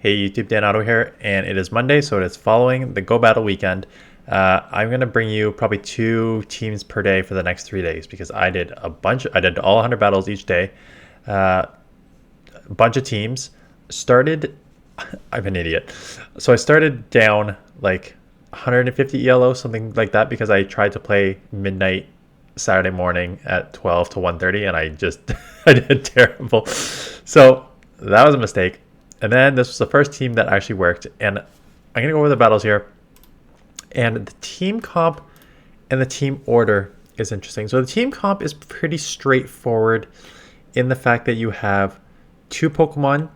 Hey YouTube, Dan Otto here, and it is Monday, so it is following the Go Battle weekend. I'm gonna bring you probably 2 teams per day for the next 3 days because I did a bunch. I did all 100 battles each day, a bunch of teams. Started, I'm an idiot, so I started down like 150 ELO, something like that, because I tried to play midnight Saturday morning at 12 to 1:30, and I just I did terrible. So that was a mistake. And then this was the first team that actually worked. And I'm going to go over the battles here. And the team comp and the team order is interesting. So the team comp is pretty straightforward in the fact that you have 2 Pokemon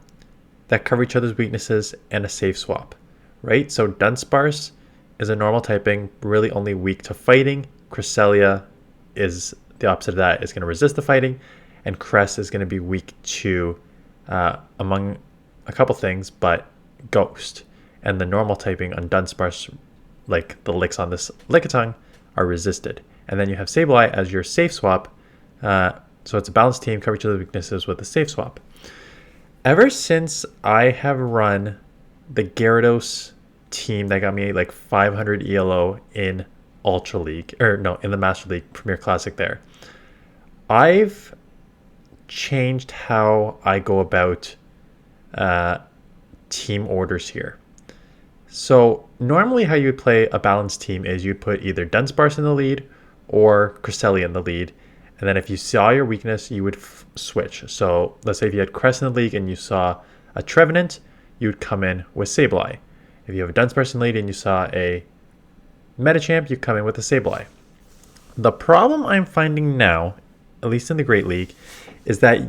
that cover each other's weaknesses and a safe swap, right? So Dunsparce is a normal typing, really only weak to fighting. Cresselia is the opposite of that, is going to resist the fighting. And Cress is going to be weak to, among a couple things, but Ghost and the normal typing on Dunsparce, like the licks on this Lickitung, are resisted. And then you have Sableye as your safe swap. So it's a balanced team, cover each other's weaknesses with a safe swap. Ever since I have run the Gyarados team that got me like 500 ELO in Ultra League, or no, in the Master League Premier Classic there, I've changed how I go about team orders here. So normally how you would play a balanced team is you'd put either Dunsparce in the lead or Cresselia in the lead. And then if you saw your weakness, you would switch. So let's say if you had Cress in the league and you saw a Trevenant, you would come in with Sableye. If you have a Dunsparce in the lead and you saw a Metachamp, you come in with a Sableye. The problem I'm finding now, at least in the Great League, is that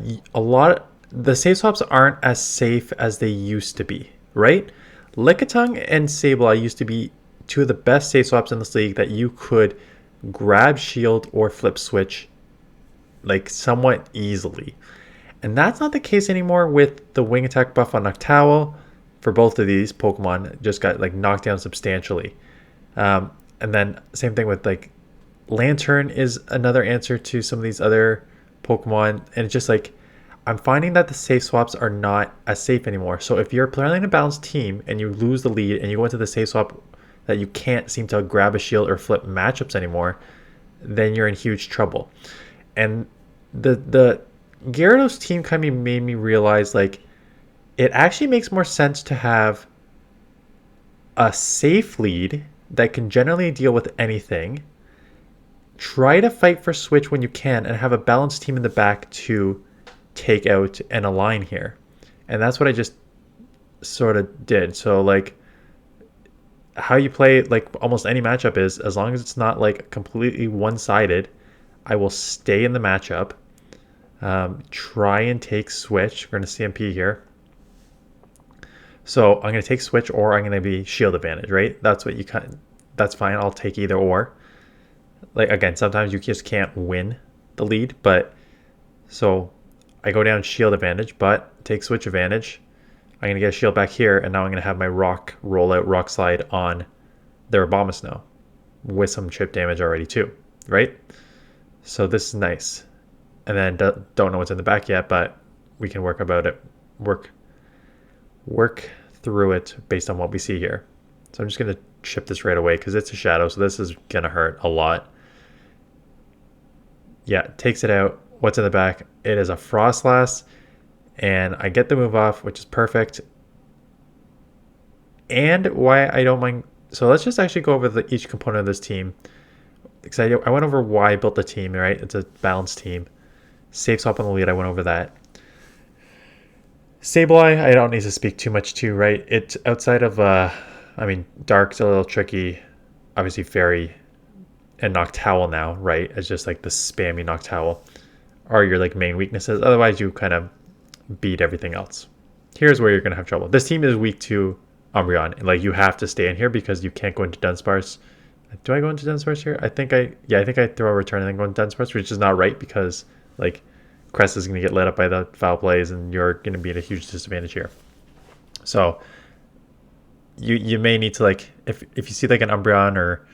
the safe swaps aren't as safe as they used to be, right? Lickitung and Sableye used to be 2 of the best safe swaps in this league that you could grab shield or flip switch like somewhat easily. And that's not the case anymore with the wing attack buff on Noctowl. For both of these Pokemon, just got like knocked down substantially. And then same thing with like Lantern is another answer to some of these other Pokemon. And it's just like, I'm finding that the safe swaps are not as safe anymore. So if you're playing a balanced team and you lose the lead and you go into the safe swap that you can't seem to grab a shield or flip matchups anymore, then you're in huge trouble. And the Gyarados team kind of made me realize like it actually makes more sense to have a safe lead that can generally deal with anything. Try to fight for switch when you can and have a balanced team in the back to take out and align here. And that's what I just sort of did. So like how you play like almost any matchup is, as long as it's not like completely one-sided, I will stay in the matchup. Try and take switch. We're going to CMP here. So I'm going to take switch or I'm going to be shield advantage, right? That's what you can. That's fine. I'll take either or. Like again, sometimes you just can't win the lead, but so I go down shield advantage, but take switch advantage. I'm going to get a shield back here, and now I'm going to have my rock rollout, rock slide on their Abomasnow with some chip damage already too, right? So this is nice. And then don't know what's in the back yet, but we can work about it, work through it based on what we see here. So I'm just going to chip this right away because it's a shadow, so this is going to hurt a lot. Yeah, takes it out. What's in the back? It is a Frostlass, and I get the move off, which is perfect. And why I don't mind. So let's just actually go over each component of this team. Because I went over why I built the team, right? It's a balanced team. Safe swap on the lead, I went over that. Sableye, I don't need to speak too much to, right? It's outside of, I mean, Dark's a little tricky. Obviously, Fairy and Noctowl now, right? It's just like the spammy Noctowl are your like main weaknesses. Otherwise, you kind of beat everything else. Here's where you're going to have trouble. This team is weak to Umbreon. And like you have to stay in here because you can't go into Dunsparce. Do I go into Dunsparce here? I think I throw a return and then go into Dunsparce, which is not right because like Crest is going to get lit up by the foul plays and you're going to be at a huge disadvantage here. So you may need to like, if you see like an Umbreon or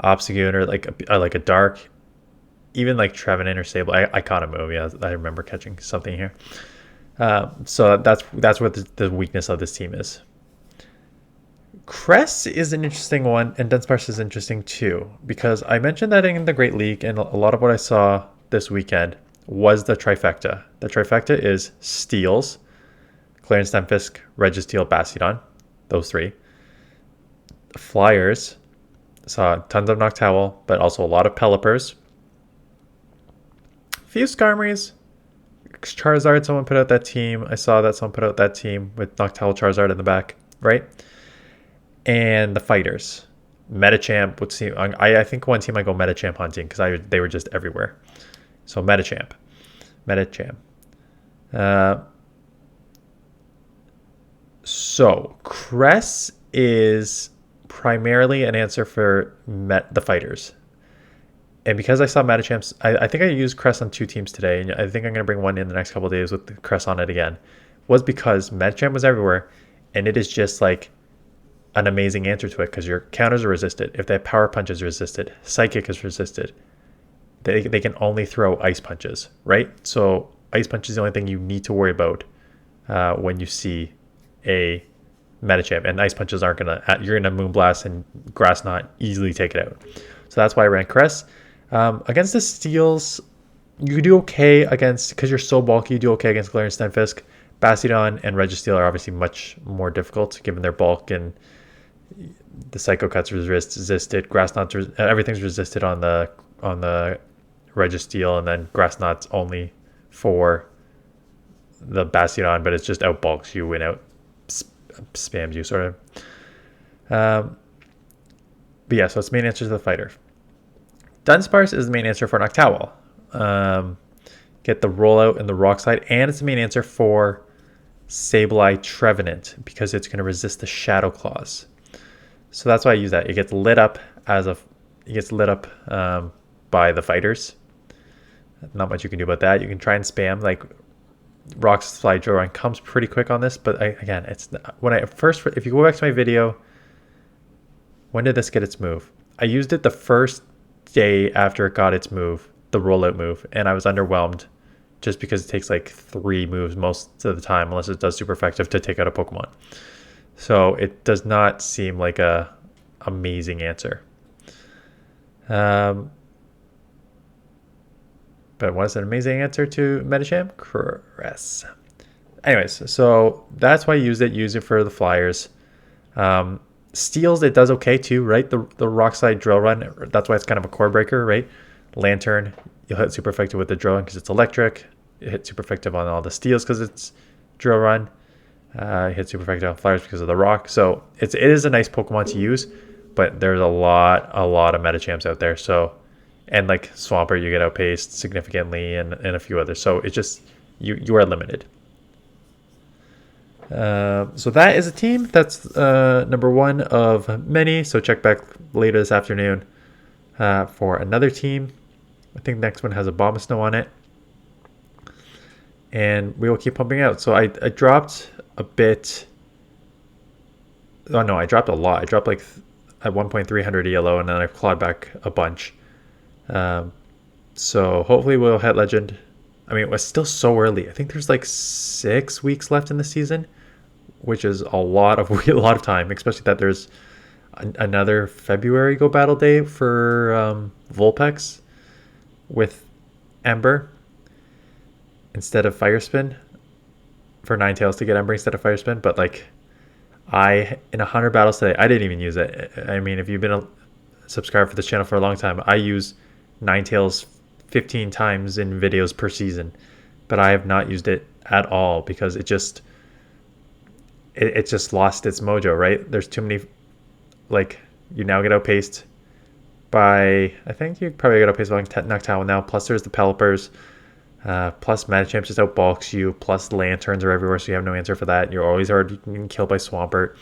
Obstagoon or like a Dark, even like Trevenant or Sable, I caught a move. Yeah, I remember catching something here. So that's what the weakness of this team is. Cress is an interesting one, and Dunsparce is interesting too, because I mentioned that in the Great League, and a lot of what I saw this weekend was the trifecta. The trifecta is Steels, Clarence Stunfisk, Registeel, Bastiodon, those three. Flyers, saw tons of Noctowl, but also a lot of Pelipers. A few Skarmories. Charizard, someone put out that team. I saw that someone put out that team with Noctowl, Charizard in the back, right? And the fighters. Metachamp would seem. I think one team I go Metachamp hunting because they were just everywhere. So Metachamp. So Cress is primarily an answer for the fighters. And because I saw Metachamps, I think I used Cress on 2 teams today, and I think I'm going to bring one in the next couple of days with the Cress on it again, was because Metachamp was everywhere, and it is just like an amazing answer to it because your counters are resisted. If they have Power Punch is resisted, Psychic is resisted. They can only throw Ice Punches, right? So Ice Punch is the only thing you need to worry about when you see a Metachamp. And Ice Punches aren't going to... You're going to Moonblast and Grass Knot easily take it out. So that's why I ran Cress. Against the Steels, you do okay against... Because you're so bulky, you do okay against Galarian Stunfisk. Bastiodon and Registeel are obviously much more difficult given their bulk, and the Psycho Cuts resisted. Grass Knots, everything's resisted on the Registeel, and then Grass Knots only for the Bastiodon, but it's just out bulks you and out spams you sort of. But yeah, so it's main answer to the fighter. Dunsparce is the main answer for Noctowl. Get the rollout and the rock slide, and it's the main answer for Sableye Trevenant because it's going to resist the Shadow Claws. So that's why I use that. It gets lit up by the fighters. Not much you can do about that. You can try and spam like Rock Slide Drill Run comes pretty quick on this, but again, it's when I first. If you go back to my video, when did this get its move? I used it the first day after it got its move, the rollout move, and I was underwhelmed just because it takes like 3 moves most of the time, unless it does super effective to take out a Pokemon. So it does not seem like a amazing answer. But was an amazing answer to Metachamp? Cress. Anyways, so that's why I used it. Use it for the Flyers. Steals, it does okay too, right? The Rock Slide Drill Run, that's why it's kind of a core breaker, right? Lantern, you'll hit super effective with the Drill Run because it's electric. You hit super effective on all the Steals because it's Drill Run. Hit super effective on Flyers because of the Rock. So it is a nice Pokemon to use, but there's a lot of Metachamps out there. So, and like Swampert, you get outpaced significantly, and a few others. So it's just you are limited. So that is a team. That's number 1 of many. So check back later this afternoon for another team. I think the next one has a Abomasnow on it. And we will keep pumping out. So I dropped a bit. Oh no, I dropped a lot. I dropped like at 1.300 ELO, and then I clawed back a bunch. So hopefully we'll hit Legend. I mean, it was still so early. I think there's like 6 weeks left in the season, which is a lot of time, especially that there's another February Go Battle Day for Vulpix with Ember instead of Fire Spin, for Ninetales to get Ember instead of Fire Spin. But like, in 100 battles today, I didn't even use it. I mean, if you've been a subscriber for this channel for a long time, I use Ninetales 15 times in videos per season, but I have not used it at all because it just lost its mojo, right? There's too many, like, you now get outpaced by, I think you probably get outpaced by Noctowl now, plus there's the Pelipers, plus Metachamp just outbulks you, plus Lanterns are everywhere, so you have no answer for that. You're always already killed by Swampert.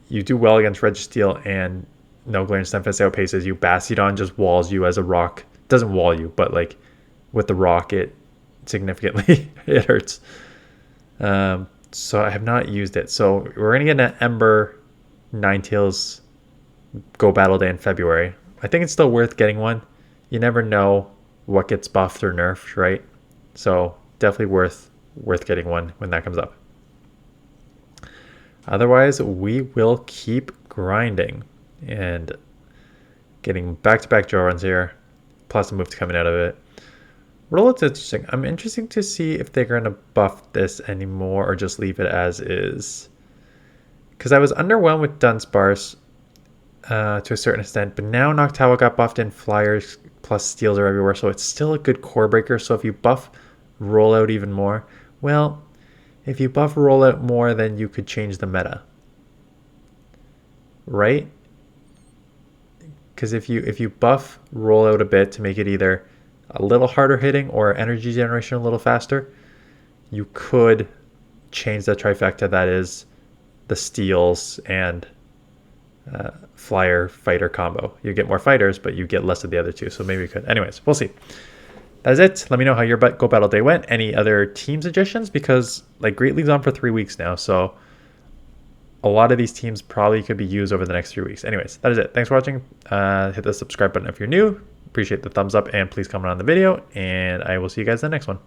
You do well against Registeel, and no Galarian Stunfisk outpaces you. Bastiodon just walls you as a rock. Doesn't wall you, but like with the rock, it significantly it hurts. So I have not used it. So we're going to get an Ember Ninetales Go Battle Day in February. I think it's still worth getting one. You never know what gets buffed or nerfed, right? So definitely worth getting one when that comes up. Otherwise, we will keep grinding and getting back-to-back draw runs here, plus the moves coming out of it. Rolode's interesting. I'm interested to see if they're going to buff this anymore or just leave it as is. Because I was underwhelmed with Dunsparce to a certain extent, but now Noctowl got buffed in Flyers plus Steals are everywhere, so it's still a good core breaker. So if you buff Rollout even more, well, if you buff Rollout more, then you could change the meta, right? Because if you buff Rollout a bit to make it either a little harder hitting or energy generation a little faster, you could change the trifecta that is the Steals and Flyer fighter combo. You get more fighters, but you get less of the other two. So maybe you could. Anyways, we'll see. That's it. Let me know how your Go Battle Day went. Any other team suggestions? Because like Great League's on for 3 weeks now, so a lot of these teams probably could be used over the next 3 weeks. Anyways, that is it. Thanks for watching. Hit the subscribe button if you're new. Appreciate the thumbs up and please comment on the video. And I will see you guys in the next one.